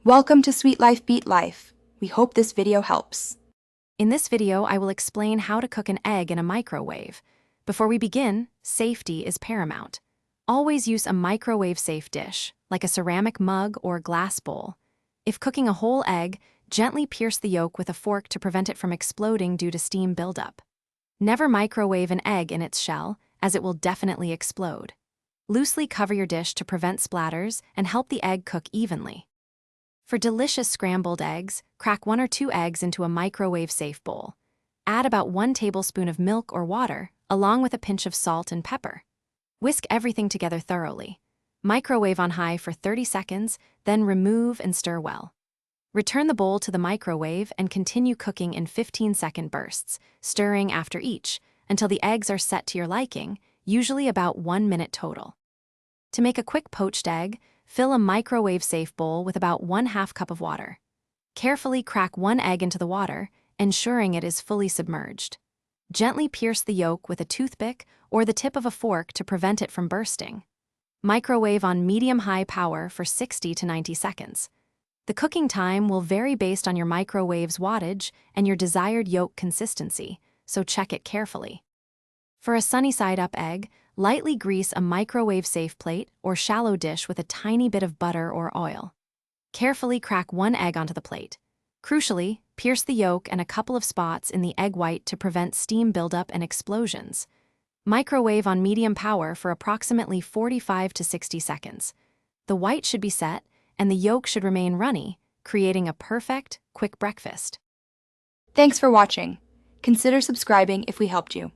Welcome to Sweet Life Beat Life. We hope this video helps. In this video, I will explain how to cook an egg in a microwave. Before we begin, safety is paramount. Always use a microwave-safe dish, like a ceramic mug or glass bowl. If cooking a whole egg, gently pierce the yolk with a fork to prevent it from exploding due to steam buildup. Never microwave an egg in its shell, as it will definitely explode. Loosely cover your dish to prevent splatters and help the egg cook evenly. For delicious scrambled eggs, crack 1 or 2 eggs into a microwave-safe bowl. Add about 1 tablespoon of milk or water, along with a pinch of salt and pepper. Whisk everything together thoroughly. Microwave on high for 30 seconds, then remove and stir well. Return the bowl to the microwave and continue cooking in 15-second bursts, stirring after each, until the eggs are set to your liking, usually about 1 minute total. To make a quick poached egg, fill a microwave-safe bowl with about 1/2 cup of water. Carefully crack 1 egg into the water, ensuring it is fully submerged. Gently pierce the yolk with a toothpick or the tip of a fork to prevent it from bursting. Microwave on medium-high power for 60 to 90 seconds. The cooking time will vary based on your microwave's wattage and your desired yolk consistency, so check it carefully. For a sunny-side-up egg, lightly grease a microwave-safe plate or shallow dish with a tiny bit of butter or oil. Carefully crack 1 egg onto the plate. Crucially, pierce the yolk and a couple of spots in the egg white to prevent steam buildup and explosions. Microwave on medium power for approximately 45 to 60 seconds. The white should be set, and the yolk should remain runny, creating a perfect, quick breakfast. Thanks for watching. Consider subscribing if we helped you.